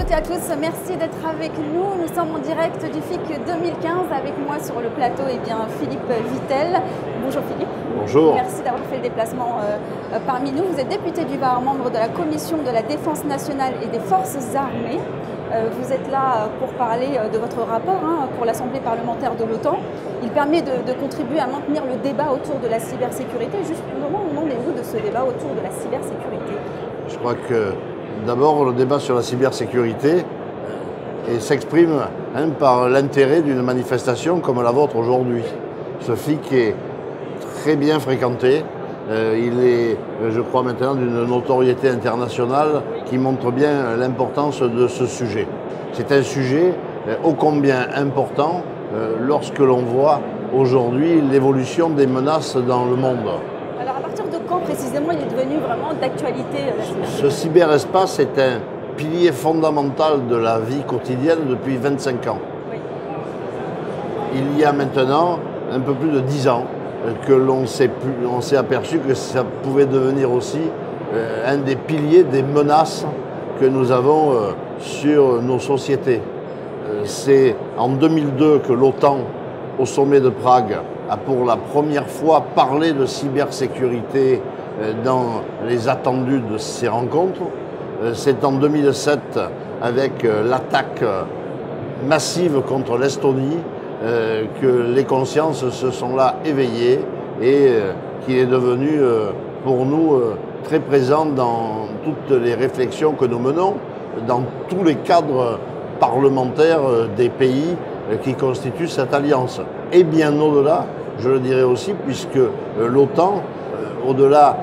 toutes et à tous, merci d'être avec nous. Nous sommes en direct du FIC 2015 avec moi sur le plateau Philippe Vittel. Bonjour Philippe. Bonjour. Merci d'avoir fait le déplacement parmi nous. Vous êtes député du Var, membre de la Commission de la Défense nationale et des Forces armées. Vous êtes là pour parler de votre rapport pour l'Assemblée parlementaire de l'OTAN. Il permet de contribuer à maintenir le débat autour de la cybersécurité. Juste comment on en est où de ce débat autour de la cybersécurité? Je crois que d'abord le débat sur la cybersécurité s'exprime par l'intérêt d'une manifestation comme la vôtre aujourd'hui. Ce FIC est très bien fréquenté. Il est, je crois, maintenant d'une notoriété internationale qui montre bien l'importance de ce sujet. C'est un sujet ô combien important lorsque l'on voit aujourd'hui l'évolution des menaces dans le monde. Alors à partir de quand précisément il est devenu vraiment d'actualité la cybersécurité? Ce cyberespace est un pilier fondamental de la vie quotidienne depuis 25 ans. Oui. Il y a maintenant un peu plus de 10 ans que l'on s'est aperçu que ça pouvait devenir aussi un des piliers des menaces que nous avons sur nos sociétés. C'est en 2002 que l'OTAN, au sommet de Prague, a pour la première fois parlé de cybersécurité dans les attendus de ces rencontres. C'est en 2007, avec l'attaque massive contre l'Estonie, que les consciences se sont là éveillées et qu'il est devenu pour nous très présent dans toutes les réflexions que nous menons, dans tous les cadres parlementaires des pays qui constituent cette alliance. Et bien au-delà, je le dirais aussi, puisque l'OTAN, au-delà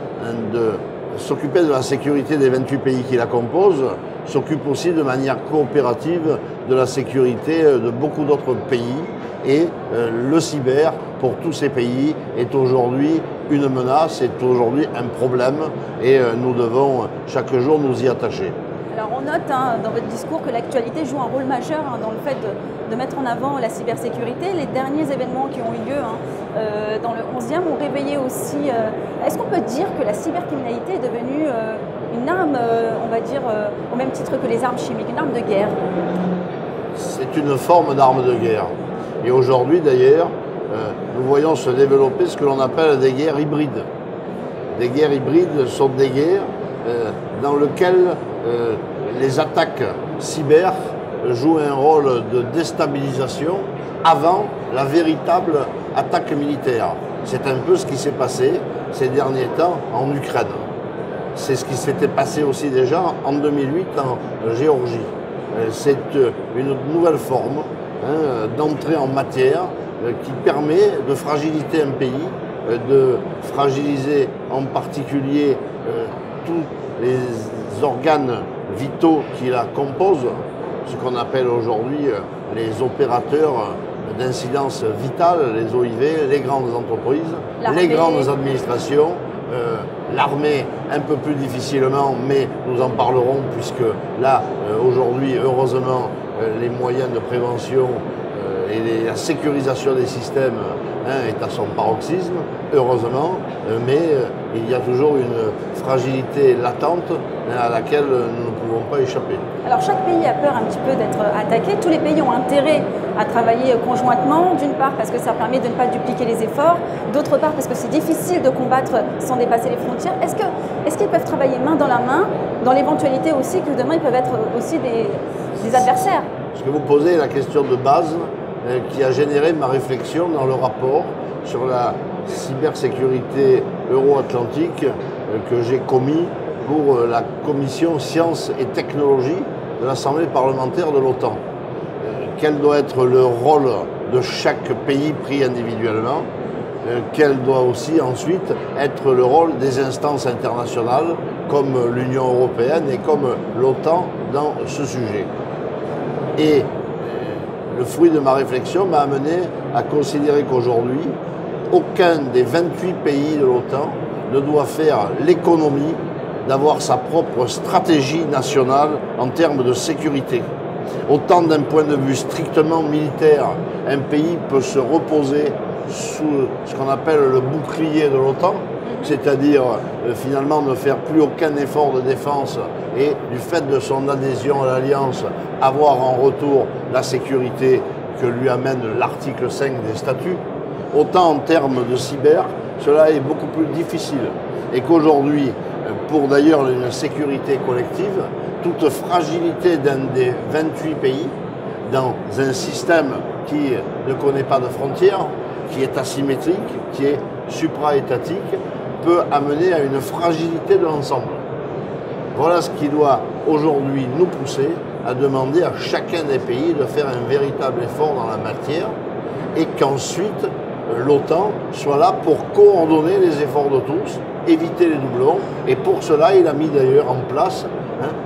de s'occuper de la sécurité des 28 pays qui la composent, s'occupe aussi de manière coopérative de la sécurité de beaucoup d'autres pays. Et le cyber, pour tous ces pays, est aujourd'hui une menace, est aujourd'hui un problème et nous devons chaque jour nous y attacher. Alors on note dans votre discours que l'actualité joue un rôle majeur dans le fait de mettre en avant la cybersécurité. Les derniers événements qui ont eu lieu dans le 11e ont réveillé aussi... Est-ce qu'on peut dire que la cybercriminalité est devenue une arme, on va dire, au même titre que les armes chimiques, une arme de guerre? C'est une forme d'arme de guerre. Et aujourd'hui d'ailleurs, nous voyons se développer ce que l'on appelle des guerres hybrides. Des guerres hybrides sont des guerres dans lesquelles les attaques cyber jouent un rôle de déstabilisation avant la véritable attaque militaire. C'est un peu ce qui s'est passé ces derniers temps en Ukraine. C'est ce qui s'était passé aussi déjà en 2008 en Géorgie. C'est une nouvelle forme d'entrée en matière qui permet de fragiliser un pays, de fragiliser en particulier tous les organes vitaux qui la composent, ce qu'on appelle aujourd'hui les opérateurs d'incidence vitale, les OIV, les grandes entreprises, les grandes administrations, l'armée un peu plus difficilement, mais nous en parlerons puisque là, aujourd'hui, heureusement, les moyens de prévention et la sécurisation des systèmes est à son paroxysme, heureusement, mais il y a toujours une fragilité latente à laquelle nous ne pouvons pas échapper. Alors chaque pays a peur un petit peu d'être attaqué. Tous les pays ont intérêt à travailler conjointement, d'une part parce que ça permet de ne pas dupliquer les efforts, d'autre part parce que c'est difficile de combattre sans dépasser les frontières. Est-ce qu'ils peuvent travailler main dans la main, dans l'éventualité aussi que demain ils peuvent être aussi des adversaires? Ce que vous posez est la question de base qui a généré ma réflexion dans le rapport sur la cybersécurité euro-atlantique que j'ai commis pour la commission sciences et technologies de l'Assemblée parlementaire de l'OTAN. Quel doit être le rôle de chaque pays pris individuellement? Quel doit aussi ensuite être le rôle des instances internationales comme l'Union européenne et comme l'OTAN dans ce sujet? Et le fruit de ma réflexion m'a amené à considérer qu'aujourd'hui, aucun des 28 pays de l'OTAN ne doit faire l'économie d'avoir sa propre stratégie nationale en termes de sécurité. Autant d'un point de vue strictement militaire, un pays peut se reposer sous ce qu'on appelle le bouclier de l'OTAN, c'est-à-dire finalement ne faire plus aucun effort de défense et du fait de son adhésion à l'Alliance, avoir en retour la sécurité que lui amène l'article 5 des statuts, autant en termes de cyber, cela est beaucoup plus difficile. Et qu'aujourd'hui, pour d'ailleurs une sécurité collective, toute fragilité d'un des 28 pays, dans un système qui ne connaît pas de frontières, qui est asymétrique, qui est supra-étatique, peut amener à une fragilité de l'ensemble. Voilà ce qui doit aujourd'hui nous pousser à demander à chacun des pays de faire un véritable effort dans la matière et qu'ensuite l'OTAN soit là pour coordonner les efforts de tous, éviter les doublons. Et pour cela, il a mis d'ailleurs en place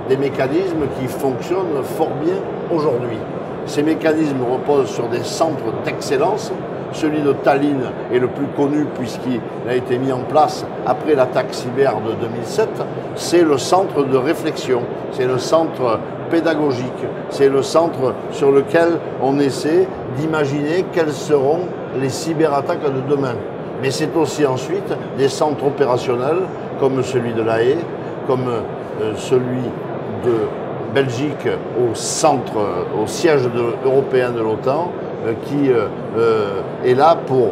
des mécanismes qui fonctionnent fort bien aujourd'hui. Ces mécanismes reposent sur des centres d'excellence. Celui de Tallinn est le plus connu puisqu'il a été mis en place après l'attaque cyber de 2007. C'est le centre de réflexion, c'est le centre pédagogique, c'est le centre sur lequel on essaie d'imaginer quelles seront les cyberattaques de demain. Mais c'est aussi ensuite des centres opérationnels comme celui de La Haye, comme celui de Belgique au siège européen de l'OTAN, qui est là pour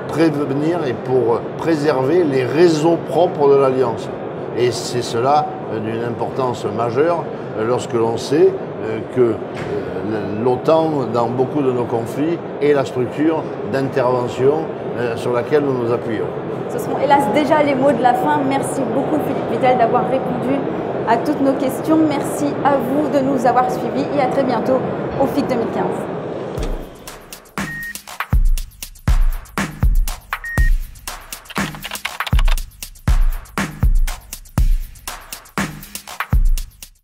prévenir et pour préserver les réseaux propres de l'Alliance. Et c'est cela d'une importance majeure lorsque l'on sait que l'OTAN, dans beaucoup de nos conflits, est la structure d'intervention sur laquelle nous nous appuyons. Ce sont hélas déjà les mots de la fin. Merci beaucoup Philippe Vittel d'avoir répondu à toutes nos questions. Merci à vous de nous avoir suivis et à très bientôt au FIC 2015.